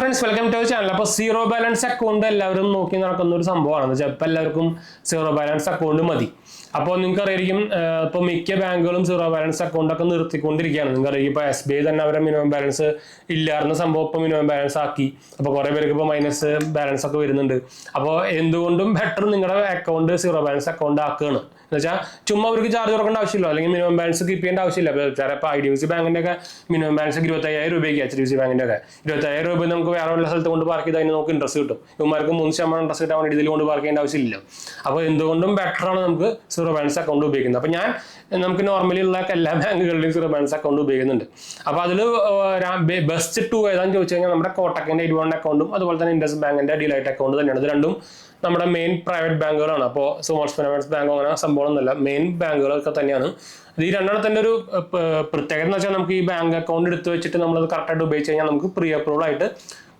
Friends, welcome to channel. അപ്പോൾ zero balance account എല്ലാവരും നോക്കി നടക്കുന്ന ഒരു സംഭവമാണ്. ചിലപ്പോൾ എല്ലാവർക്കും സീറോ ബാലൻസ് അക്കൗണ്ട് മതി. അപ്പോൾ നിങ്ങൾക്ക് അറിയായിരിക്കും, ഇപ്പോൾ മിക്ക ബാങ്കുകളും സീറോ ബാലൻസ് അക്കൗണ്ട് ഒക്കെ നിർത്തിക്കൊണ്ടിരിക്കുകയാണ്. നിങ്ങൾക്ക് അറിയാം, ഇപ്പോൾ SBI തന്നെ അവരെ മിനിമം ബാലൻസ് ഇല്ലായിരുന്ന സംഭവം ഇപ്പോൾ മിനിമം ബാലൻസ് ആക്കി. അപ്പോൾ കുറേ പേർക്ക് ഇപ്പോൾ മൈനസ് ബാലൻസ് ഒക്കെ വരുന്നുണ്ട്. അപ്പോൾ എന്തുകൊണ്ടും ബെറ്റർ നിങ്ങളുടെ അക്കൗണ്ട് സീറോ ബാലൻസ് അക്കൗണ്ട് ആക്കുകയാണ്. എന്ന് വെച്ചാൽ ചുമ്മാ അവർക്ക് ചാർജ് കൊടുക്കേണ്ട ആവശ്യമില്ല, അല്ലെങ്കിൽ മിനിമം ബാലൻസ് കീപ്പ് ചെയ്യേണ്ട ആവശ്യമില്ല. ഇപ്പോൾ IDFC ബാങ്കിന്റെ ഒക്കെ മിനിമം ബാലൻസ് 25,000 രൂപയ്ക്ക്, HDFC ബാങ്കിന്റെ ഒക്കെ 25,000 രൂപ നമുക്ക് വേറെ വല്ല സ്ഥലത്ത് കൊണ്ട് പാർക്ക് ചെയ്ത് അതിന് നമുക്ക് ഇൻട്രസ്റ്റ് കിട്ടും. ഇവന്മാർക്ക് 3% ഇൻട്രസ്റ്റ് കിട്ടാൻ വേണ്ടി ഇതിൽ കൊണ്ട് പാർക്ക് ചെയ്യേണ്ട ആവശ്യമില്ല. അപ്പോൾ എന്തുകൊണ്ടും ബെറ്ററാണ് നമുക്ക് സീറോ ബാലൻസ് അക്കൗണ്ട് ഉപയോഗിക്കുന്നത്. അപ്പോൾ നമുക്ക് നോർമലി ഉള്ള എല്ലാ ബാങ്കുകളിലും സീറോ ബാലൻസ് അക്കൗണ്ട് ഉപയോഗിക്കുന്നുണ്ട്. അപ്പോൾ അതിൽ ബെസ്റ്റ് 2 ഏതാണെന്ന് ചോദിച്ചു കഴിഞ്ഞാൽ നമ്മുടെ കോട്ടക്കിന്റെ 81 അക്കൗണ്ടും അതുപോലെ തന്നെ ഇൻഡസ് ബാങ്കിന്റെ ഡിലൈറ്റ് അക്കൗണ്ട് തന്നെയാണ്. ഇത് രണ്ടും നമ്മുടെ മെയിൻ പ്രൈവറ്റ് ബാങ്കുകളാണ്. അപ്പോൾ സ്മോൾ ഫിനാൻസ് ബാങ്ക് അങ്ങനെ സംഭവമൊന്നുമല്ല, മെയിൻ ബാങ്കുകളൊക്കെ തന്നെയാണ്. ഈ രണ്ടെണ്ണത്തിന്റെ ഒരു പ്രത്യേകത എന്ന് വെച്ചാൽ നമുക്ക് ഈ ബാങ്ക് അക്കൗണ്ട് എടുത്ത് വെച്ചിട്ട് നമ്മളത് കറക്റ്റായിട്ട് ഉപയോഗിച്ച് കഴിഞ്ഞാൽ നമുക്ക് പ്രീ അപ്രൂവൽ ആയിട്ട്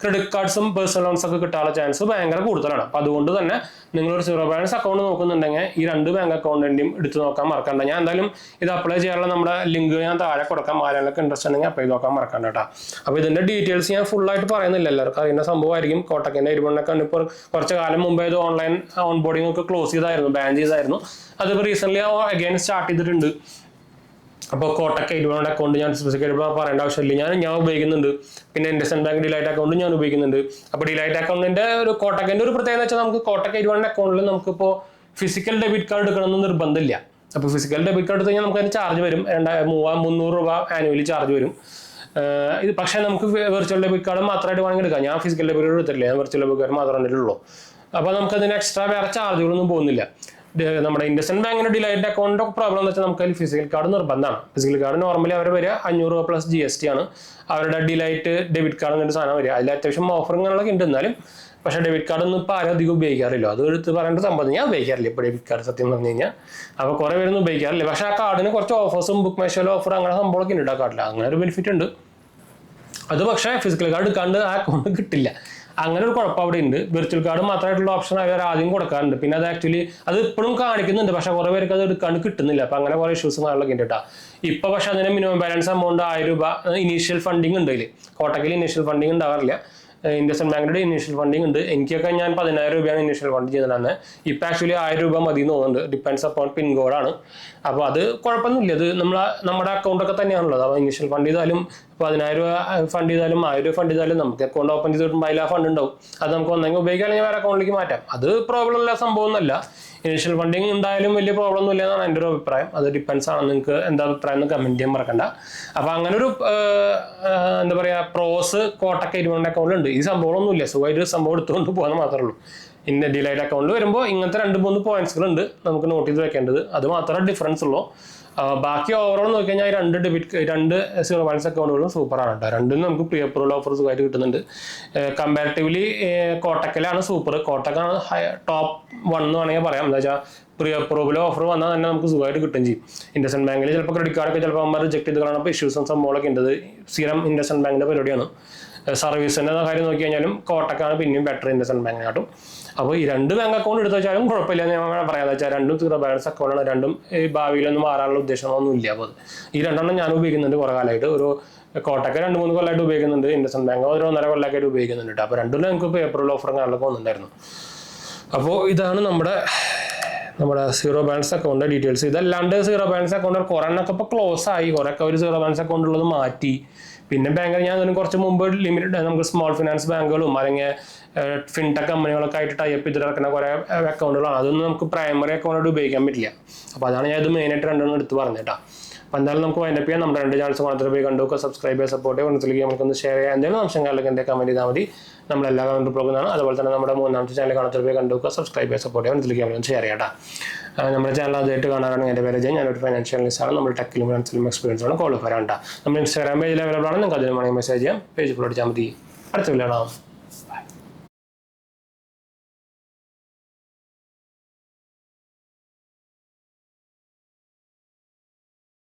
ക്രെഡിറ്റ് കാർഡ്സും പേഴ്സണൽ ലോൺസ് ഒക്കെ കിട്ടാനുള്ള ചാൻസ് ഭയങ്കര കൂടുതലാണ്. അപ്പോൾ അതുകൊണ്ട് തന്നെ നിങ്ങളൊരു സീറോ ബാലൻസ് അക്കൗണ്ട് നോക്കുന്നുണ്ടെങ്കിൽ ഈ 2 ബാങ്ക് അക്കൗണ്ടിന്റെയും എടുത്ത് നോക്കാൻ മറക്കണ്ട. ഞാൻ എന്തായാലും ഇത് അപ്ലൈ ചെയ്യാനുള്ള നമ്മുടെ ലിങ്ക് ഞാൻ താഴെ കൊടുക്കാം. ആരെങ്കിലും ഇൻട്രസ്റ്റ് ഉണ്ടെങ്കിൽ അപ്ലൈ നോക്കാൻ മറക്കണ്ട കേട്ടോ. അപ്പോൾ ഇതിന്റെ ഡീറ്റെയിൽസ് ഞാൻ ഫുൾ ആയിട്ട് പറയുന്നില്ല, എല്ലാവർക്കും അറിയുന്ന സംഭവമായിരിക്കും. കോട്ടക്കിന്റെ 81 അക്കൗണ്ട് ഇപ്പോൾ കുറച്ച് കാലം മുമ്പേ ഇത് ഓൺലൈൻ ഓൺ ബോർഡിംഗ് ഒക്കെ ക്ലോസ് ചെയ്തായിരുന്നു, ബാൻ ചെയ്തായിരുന്നു. അതിപ്പോൾ റീസെന്റ് അഗൈൻ സ്റ്റാർട്ട് ചെയ്തിട്ടുണ്ട്. അപ്പോൾ കോട്ടക്ക് 81 അക്കൗണ്ട് ഞാൻ സ്പെസിഫിക്കായിട്ട് പറയേണ്ട ആവശ്യമില്ല, ഞാൻ ഉപയോഗിക്കുന്നുണ്ട്. പിന്നെ ഇൻഡസ്ഇൻഡ് ബാങ്ക് ഡിലൈറ്റ് അക്കൗണ്ട് ഞാൻ ഉപയോഗിക്കുന്നുണ്ട്. അപ്പോൾ ഡിലൈറ്റ് അക്കൗണ്ടിന്റെ ഒരു കോട്ടക്കിന്റെ ഒരു പ്രത്യേകത വെച്ചാൽ നമുക്ക് കോട്ടക്ക് 81 അക്കൗണ്ടിൽ നമുക്കിപ്പോൾ ഫിസിക്കൽ ഡെബിറ്റ് കാർഡ് എടുക്കണമെന്ന് നിർബന്ധമില്ല. അപ്പോൾ ഫിസിക്കൽ ഡെബിറ്റ് കാർഡ് എടുത്ത് കഴിഞ്ഞാൽ നമുക്ക് അതിന് ചാർജ് വരും, 300 രൂപ ആനുവലി ചാർജ് വരും. ഇത് പക്ഷേ നമുക്ക് വെർച്വൽ ഡെബിറ്റ് കാർഡ് മാത്രമായിട്ട് വേണമെങ്കിൽ എടുക്കാം. ഞാൻ ഫിസിക്കൽ ഡെബിറ്റ് കാർഡ് എടുത്തില്ല, ഞാൻ വെർച്വൽ ഡെബിറ്റ് കാർഡ് മാത്രമേ ഉള്ളൂ. അപ്പോൾ നമുക്കതിന് എക്സ്ട്രാ വേറെ ചാർജുകളൊന്നും പോകുന്നില്ല. നമ്മുടെ ഇൻഡസ്ഇൻഡ് ബാങ്കിന്റെ ഡിലൈറ്റ് അക്കൗണ്ടിന്റെ പ്രോബ്ലം എന്ന് വെച്ചാൽ നമുക്ക് അതിൽ ഫിസിക്കൽ കാർഡ് നിർബന്ധമാണ്. ഫിസിക്കൽ കാർഡ് നോർമലി അവർ വരിക 500 രൂപ പ്ലസ് GST ആണ്. അവരുടെ ഡിലൈറ്റ് ഡെബിറ്റ് കാർഡ് എന്നൊരു സാധനം വരിക. അതിൽ അത്യാവശ്യം ഓഫറുകളൊക്കെ ഉണ്ട് എന്നാലും. പക്ഷേ ഡെബിറ്റ് കാർഡ് ഒന്നും ഇപ്പോൾ ആരും അധികം ഉപയോഗിക്കാറില്ല. അത് എടുത്ത് പറയേണ്ട സംഭവം ഞാൻ ഉപയോഗിക്കാറില്ല ഇപ്പോൾ ഡെബിറ്റ് കാർഡ്, സത്യം പറഞ്ഞു കഴിഞ്ഞാൽ. അപ്പോൾ കുറേ പേരൊന്നും ഉപയോഗിക്കാറില്ല. പക്ഷേ ആ കാർഡിന് കുറച്ച് ഓഫേഴ്സും ബുക്ക് മൈ ഷോയിൽ ഓഫർ അങ്ങനെ സംഭവമൊക്കെ ഉണ്ട്. ആ കാർഡില്ല അങ്ങനെ ഒരു ബെനിഫിറ്റ് ഉണ്ട്. അത് പക്ഷേ ഫിസിക്കൽ കാർഡ് എടുക്കാണ്ട് ആ അക്കൗണ്ട് കിട്ടില്ല. അങ്ങനെ ഒരു കുഴപ്പം അവിടെ ഉണ്ട്. വെർച്വൽ കാർഡ് മാത്രമായിട്ടുള്ള ഓപ്ഷൻ അവർ ആദ്യം കൊടുക്കാറുണ്ട്. പിന്നെ അത് ആക്ച്വലി അത് ഇപ്പോഴും കാണിക്കുന്നുണ്ട്, പക്ഷേ കുറേ പേർക്ക് അത് എടുക്കാണ്ട് കിട്ടുന്നില്ല. അപ്പം അങ്ങനെ കുറേ ഇഷ്യൂസ് കാര്യങ്ങളൊക്കെ ഉണ്ട് കേട്ടോ. ഇപ്പോൾ പക്ഷേ അതിന് മിനിമം ബാലൻസ് എമൗണ്ട് 1000 രൂപ ഇനീഷ്യൽ ഫണ്ടിങ് ഉണ്ട്. അതിൽ കോട്ടക്കിൽ ഇനീഷ്യൽ ഫണ്ടിങ് ഉണ്ടാവാറില്ല. ഇൻഡസ്ഇൻഡ് ബാങ്കിന്റെ ഇനീഷ്യൽ ഫണ്ടിങ് ഉണ്ട്. എനിക്കൊക്കെ ഞാൻ 10,000 രൂപയാണ് ഇനീഷ്യൽ ഫണ്ട് ചെയ്തതാണ്. ഇപ്പം ആക്ച്വലി 1000 രൂപ മതി എന്ന് തോന്നുന്നുണ്ട്. ഡിപ്പെൻഡ്സ് അപ്പോൺ പിൻകോഡാണ്. അപ്പോൾ അത് കുഴപ്പമൊന്നുമില്ല. അത് നമ്മുടെ അക്കൗണ്ടൊക്കെ തന്നെയാണുള്ളത്. അപ്പോൾ ഇനീഷ്യൽ ഫണ്ട് ചെയ്താലും 10,000 രൂപ ഫണ്ട് ചെയ്താലും 1000 രൂപ ഫണ്ട് ചെയ്താലും നമുക്ക് അക്കൗണ്ട് ഓപ്പൺ ചെയ്ത് കിട്ടുമ്പോൾ അതിൽ ആ ഫണ്ട് ഉണ്ടാവും. അത് നമുക്ക് ഒന്നെങ്കിൽ ഉപയോഗിക്കാം, അല്ലെങ്കിൽ വേറെ അക്കൗണ്ടിലേക്ക് മാറ്റാം. അത് പ്രോബ്ലം ഉള്ള സംഭവമൊന്നുമല്ല. ഇനീഷ്യൽ ഫണ്ടിങ് ഉണ്ടായാലും വലിയ പ്രോബ്ലം ഒന്നും ഇല്ല എന്നാണ് എൻ്റെ ഒരു അഭിപ്രായം. അത് ഡിപ്പെൻസ് ആണ്. നിങ്ങൾക്ക് എന്താ അഭിപ്രായം എന്ന് കമൻറ്റ് ചെയ്യാൻ മറക്കണ്ട. അപ്പോൾ അങ്ങനെ ഒരു എന്താ പറയുക പ്രോസ് കോട്ടക്ക് 81 അക്കൗണ്ടിലുണ്ട്. ഈ സംഭവമൊന്നുമില്ല, സുഖമായിട്ട് സംഭവം എടുത്തുകൊണ്ട് പോകാൻ മാത്രമേ ഉള്ളൂ. ഇന്ന ഡിലൈറ്റ് അക്കൗണ്ടിൽ വരുമ്പോൾ ഇങ്ങനത്തെ 2-3 പോയിന്റ്സുകളുണ്ട് നമുക്ക് നോട്ട് ചെയ്ത് വെക്കേണ്ടത്. അത് മാത്രമേ ഡിഫറൻസ് ഉള്ളൂ. ബാക്കി ഓവറോൾ നോക്കി കഴിഞ്ഞാൽ 2 സീറോ ബാലൻസ് അക്കൗണ്ടുകളും സൂപ്പറാണ് കേട്ടോ. രണ്ടും നമുക്ക് പ്രീ അപ്രൂവൽ ഓഫർ സുഖമായിട്ട് കിട്ടുന്നുണ്ട്. കമ്പാരിറ്റീവ്ലി കോട്ടക്കലാണ് സൂപ്പർ. കോട്ടക്കാണ് ടോപ്പ് 1 എന്ന് വേണമെങ്കിൽ പറയാം. എന്താ വെച്ചാൽ പ്രീ അപ്രൂവൽ ഓഫർ വന്നാൽ തന്നെ നമുക്ക് സുഖമായിട്ട് കിട്ടും ചെയ്യും. ഇൻഡസ്ഇൻഡ് ബാങ്കിൽ ചിലപ്പോൾ ക്രെഡിറ്റ് കാർഡൊക്കെ ചിലപ്പോൾ അമ്മ റിജക്ട് ചെയ്ത് കാണുമ്പോൾ ഇഷ്യൂസും സംഭവങ്ങളൊക്കെ ഉണ്ട്. സ്ഥിരം ഇൻഡസ്ഇൻഡ് ബാങ്കിന്റെ പരിപാടിയാണ്. സർവീസിന്റെ കാര്യം നോക്കി കഴിഞ്ഞാലും കോട്ടക്കാണ് പിന്നെയും ബെറ്റർ ഇൻഡസ്ഇൻഡ് ബാങ്കിനായിട്ടും. അപ്പോൾ ഈ 2 ബാങ്ക് അക്കൗണ്ട് എടുത്ത് വെച്ചാലും കുഴപ്പമില്ല എന്ന് ഞാൻ പറയാമെന്ന് വെച്ചാൽ 2 സീറോ ബാലൻസ് അക്കൗണ്ടാണ്. 2 ഭാവിയിലൊന്നും മാറാനുള്ള ഉദ്ദേശമൊന്നും ഇല്ല. അപ്പോൾ ഈ 2 ഞാൻ ഉപയോഗിക്കുന്നുണ്ട് കുറേ കാലമായിട്ട്. ഒരു കോട്ടക്ക് 2-3 കൊല്ലമായിട്ട് ഉപയോഗിക്കുന്നുണ്ട്. ഇൻഡസ്ഇൻഡ് ബാങ്ക് 1-1.5 കൊല്ലമായിട്ട് ഉപയോഗിക്കുന്നുണ്ട്. അപ്പോൾ 2 നമുക്ക് പേപ്പറുള്ള ഓഫറും കാര്യങ്ങളൊക്കെ വന്നിട്ടുണ്ടായിരുന്നു. അപ്പോൾ ഇതാണ് നമ്മുടെ സീറോ ബാലൻസ് അക്കൗണ്ട് ഡീറ്റെയിൽസ്. ഇതല്ലാണ്ട് സീറോ ബാലൻസ് അക്കൗണ്ട് കുറേ എണ്ണൊക്കെ ഇപ്പോൾ ക്ലോസ് ആയി. കുറേയൊക്കെ ഒരു സീറോ ബാലൻസ് അക്കൗണ്ട് ഉള്ളത് മാറ്റി. പിന്നെ ബാങ്ക് ഞാൻ അതിന് കുറച്ച് മുമ്പ് ലിമിറ്റഡ് നമുക്ക് സ്മോൾ ഫിനാൻസ് ബാങ്കുകളും അല്ലെങ്കിൽ ഫിൻടെക് കമ്പനികളൊക്കെ ആയിട്ട് ടൈപ്പ് ചെയ്ത് നടക്കുന്ന കുറേ അക്കൗണ്ടുകളാണ്. അതൊന്നും നമുക്ക് പ്രൈമറി അക്കൗണ്ടായിട്ട് ഉപയോഗിക്കാൻ പറ്റില്ല. അപ്പോൾ അതാണ് ഞാൻ ഇത് മെയിനായിട്ട് 2 എടുത്ത് പറഞ്ഞത് കേട്ടോ. അപ്പോൾ എന്തായാലും നമുക്ക് വൈൻഡപ്പ് ചെയ്യാം. നമ്മുടെ 2 ചാനൽസ് മാത്രമേ പോയി കണ്ടു സബ്സ്ക്രൈബ് ചെയ്യുക, സപ്പോർട്ട് ചെയ്യുക, മനസ്സിലേക്ക് നമുക്കൊന്ന് ഷെയർ ചെയ്യാം. എന്തെങ്കിലും അംശങ്ങളിലേക്ക് എൻ്റെ കമൻറ്റ് ചെയ്താൽ മതി. നമ്മളെല്ലാ കമൻറ്റ് പോകുന്നതാണ്. അതുപോലെ തന്നെ നമ്മുടെ 3ാമത്തെ ചാനൽ കാണാത്ത പോയി കണ്ടു സബ്സ്ക്രൈബ് ചെയ്യുക, സപ്പോർട്ട് ചെയ്യുക, മനസ്സിലേക്ക് നമുക്കൊന്ന് ഷെയർ ചെയ്യാം. നമ്മുടെ ചാനൽ ആദ്യമായിട്ട് കാണാനാണെങ്കിൽ എൻ്റെ പേര് ജയൻ. ഞാനൊരു ഫൈനാൻഷ്യൽ അനലിസ്റ്റാണ്. നമ്മൾ ടെക്കിലും ഫിനാൻസിലും എക്സ്പീരിയൻസ് ആണ്, ക്വാളിഫയർ ആണ്. നമ്മൾ ഇൻസ്റ്റാഗ്രാം പേജിൽ അവൈലബിൾ ആണ്. നിങ്ങൾക്ക് അതിന് വേണമെങ്കിൽ മെസ്സേജ് ചെയ്യാം. പേജ് ഫുൾ അടിച്ചാൽ മതി. അടുത്ത വീഡിയോ കാണാം.